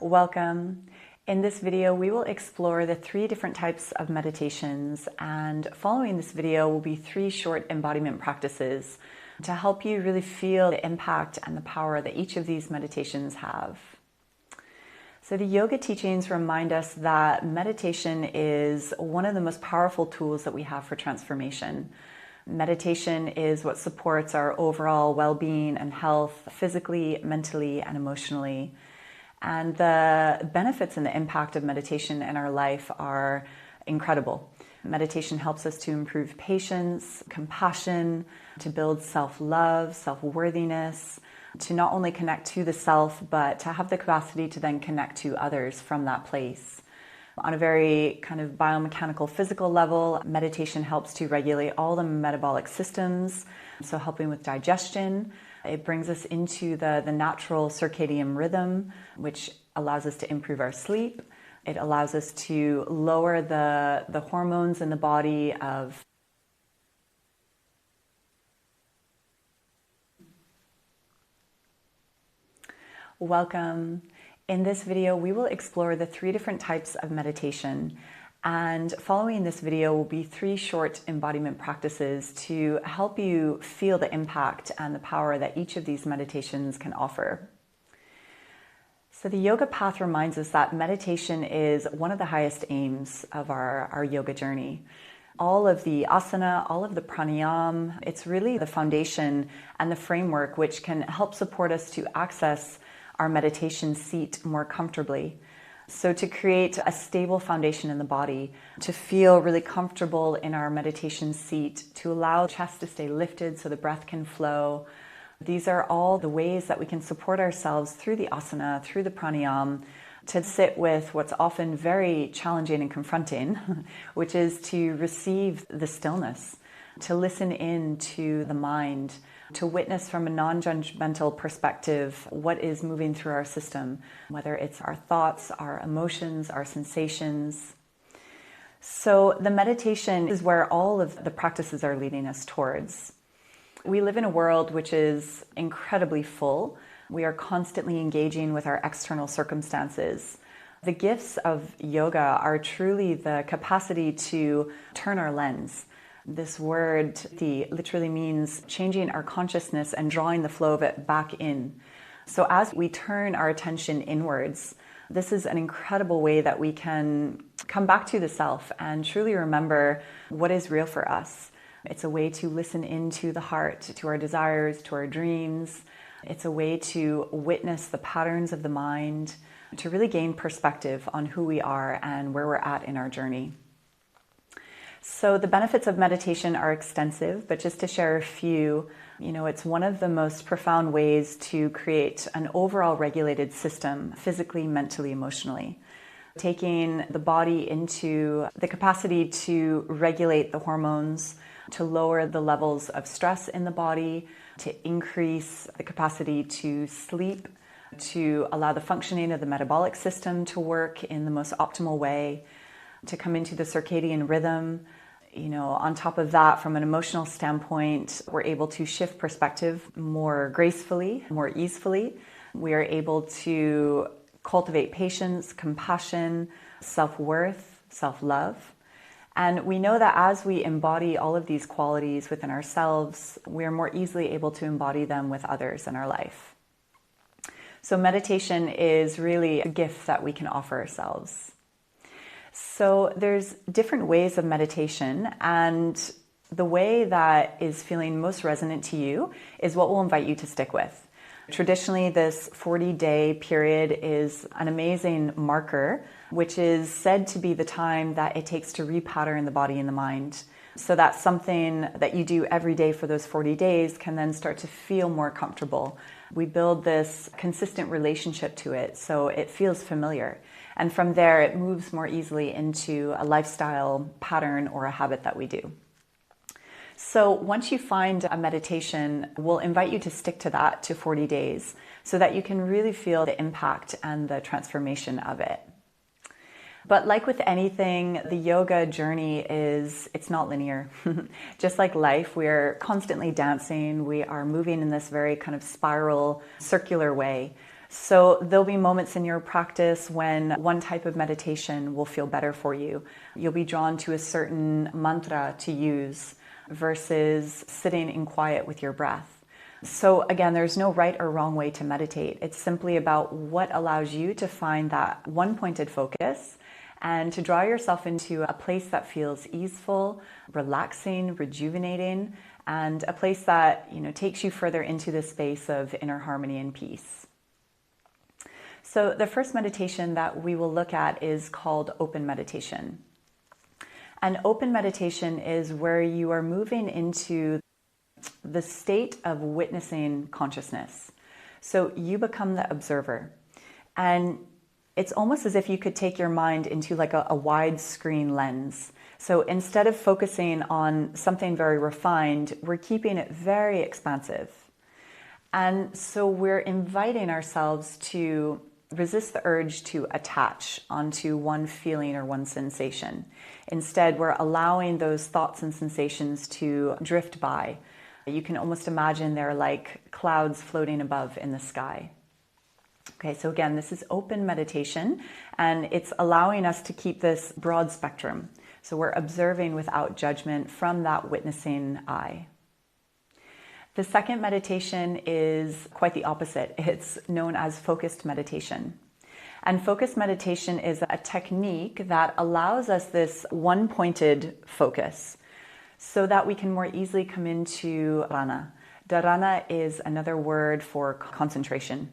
Welcome. In this video, we will explore the 3 different types of meditations, and following this video will be 3 short embodiment practices to help you really feel the impact and the power that each of these meditations have. So the yoga teachings remind us that meditation is one of the most powerful tools that we have for transformation. Meditation is what supports our overall well-being and health, physically, mentally, and emotionally. And the benefits and the impact of meditation in our life are incredible. Meditation helps us to improve patience, compassion, to build self-love, self-worthiness, to not only connect to the self, but to have the capacity to then connect to others from that place. On a very kind of biomechanical, physical level, meditation helps to regulate all the metabolic systems, so helping with digestion. It brings us into the natural circadian rhythm, which allows us to improve our sleep. It allows us to lower the hormones in the body of Welcome. In this video, we will explore the 3 different types of meditation. And following this video will be 3 short embodiment practices to help you feel the impact and the power that each of these meditations can offer. So the yoga path reminds us that meditation is one of the highest aims of our yoga journey. All of the asana, all of the pranayama, it's really the foundation and the framework which can help support us to access our meditation seat more comfortably. So to create a stable foundation in the body, to feel really comfortable in our meditation seat, to allow the chest to stay lifted so the breath can flow. These are all the ways that we can support ourselves through the asana, through the pranayama, to sit with what's often very challenging and confronting, which is to receive the stillness, to listen in to the mind, to witness from a non-judgmental perspective what is moving through our system, whether it's our thoughts, our emotions, our sensations. So the meditation is where all of the practices are leading us towards. We live in a world which is incredibly full. We are constantly engaging with our external circumstances. The gifts of yoga are truly the capacity to turn our lens. This word literally means changing our consciousness and drawing the flow of it back in. So as we turn our attention inwards, this is an incredible way that we can come back to the self and truly remember what is real for us. It's a way to listen into the heart, to our desires, to our dreams. It's a way to witness the patterns of the mind, to really gain perspective on who we are and where we're at in our journey. So the benefits of meditation are extensive, but just to share a few, it's one of the most profound ways to create an overall regulated system, physically, mentally, emotionally. Taking the body into the capacity to regulate the hormones, to lower the levels of stress in the body, to increase the capacity to sleep, to allow the functioning of the metabolic system to work in the most optimal way, to come into the circadian rhythm. On top of that, from an emotional standpoint, we're able to shift perspective more gracefully, more easily. We are able to cultivate patience, compassion, self-worth, self-love. And we know that as we embody all of these qualities within ourselves, we are more easily able to embody them with others in our life. So meditation is really a gift that we can offer ourselves. So there's different ways of meditation, and the way that is feeling most resonant to you is what we'll invite you to stick with. Traditionally, this 40-day period is an amazing marker, which is said to be the time that it takes to repattern the body and the mind. So that's something that you do every day for those 40 days can then start to feel more comfortable. We build this consistent relationship to it, so it feels familiar. And from there, it moves more easily into a lifestyle pattern or a habit that we do. So once you find a meditation, we'll invite you to stick to that to 40 days so that you can really feel the impact and the transformation of it. But like with anything, the yoga journey it's not linear. Just like life, we are constantly dancing. We are moving in this very kind of spiral, circular way. So there'll be moments in your practice when one type of meditation will feel better for you. You'll be drawn to a certain mantra to use versus sitting in quiet with your breath. So again, there's no right or wrong way to meditate. It's simply about what allows you to find that one-pointed focus and to draw yourself into a place that feels easeful, relaxing, rejuvenating, and a place that, takes you further into the space of inner harmony and peace. So the first meditation that we will look at is called open meditation. And open meditation is where you are moving into the state of witnessing consciousness. So you become the observer. And it's almost as if you could take your mind into like a wide screen lens. So instead of focusing on something very refined, we're keeping it very expansive. And so we're inviting ourselves to resist the urge to attach onto one feeling or one sensation. Instead, we're allowing those thoughts and sensations to drift by. You can almost imagine they're like clouds floating above in the sky. Okay, so again, this is open meditation, and it's allowing us to keep this broad spectrum. So we're observing without judgment from that witnessing eye. The second meditation is quite the opposite. It's known as focused meditation. And focused meditation is a technique that allows us this one-pointed focus so that we can more easily come into dharana. Dharana is another word for concentration.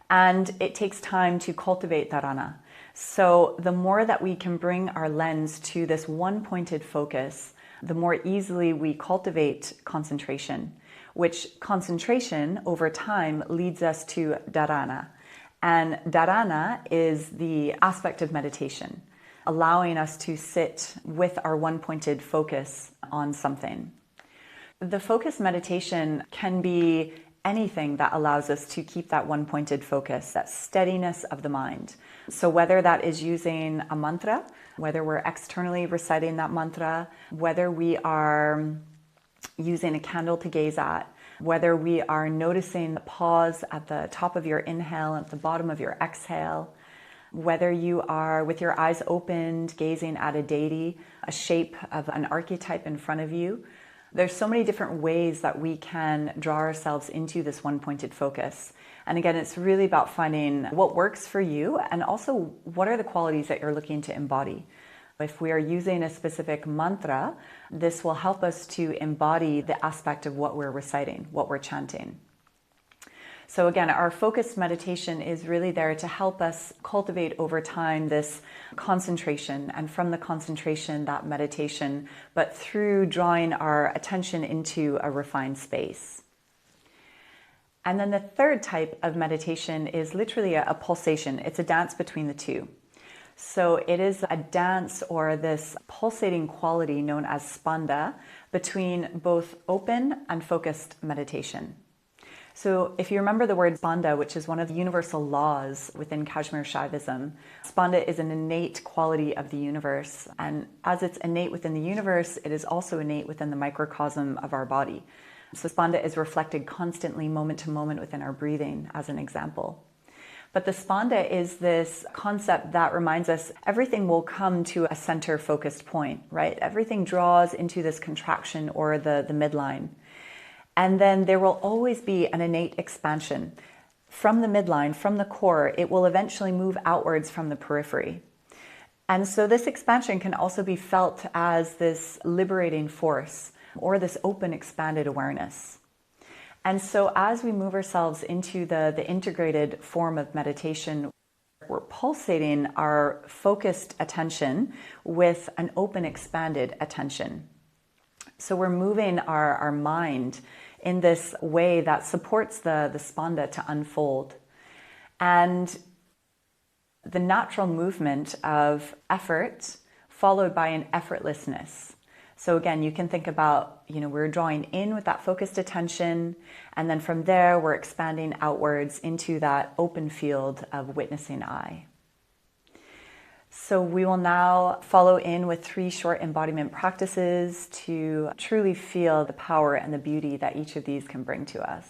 And it takes time to cultivate dharana. So the more that we can bring our lens to this one-pointed focus, the more easily we cultivate concentration, which concentration over time leads us to dharana. And dharana is the aspect of meditation, allowing us to sit with our one-pointed focus on something. The focused meditation can be anything that allows us to keep that one-pointed focus, that steadiness of the mind. So whether that is using a mantra, whether we're externally reciting that mantra, whether we are using a candle to gaze at, whether we are noticing the pause at the top of your inhale and at the bottom of your exhale, whether you are with your eyes opened, gazing at a deity, a shape of an archetype in front of you. There's so many different ways that we can draw ourselves into this one-pointed focus. And again, it's really about finding what works for you and also what are the qualities that you're looking to embody. If we are using a specific mantra, this will help us to embody the aspect of what we're reciting, what we're chanting. So again, our focused meditation is really there to help us cultivate over time this concentration, and from the concentration, that meditation, but through drawing our attention into a refined space. And then the third type of meditation is literally a pulsation. It's a dance between the two. So it is a dance or this pulsating quality known as spanda between both open and focused meditation. So if you remember the word spanda, which is one of the universal laws within Kashmir Shaivism, spanda is an innate quality of the universe. And as it's innate within the universe, it is also innate within the microcosm of our body. So spanda is reflected constantly, moment to moment within our breathing, as an example. But the spanda is this concept that reminds us everything will come to a center focused point, right? Everything draws into this contraction or the midline. And then there will always be an innate expansion. From the midline, from the core, it will eventually move outwards from the periphery. And so this expansion can also be felt as this liberating force or this open, expanded awareness. And so as we move ourselves into the integrated form of meditation, we're pulsating our focused attention with an open, expanded attention. So we're moving our mind in this way that supports the spanda to unfold. And the natural movement of effort followed by an effortlessness. So again, you can think about, we're drawing in with that focused attention, and then from there, we're expanding outwards into that open field of witnessing eye. So we will now follow in with 3 short embodiment practices to truly feel the power and the beauty that each of these can bring to us.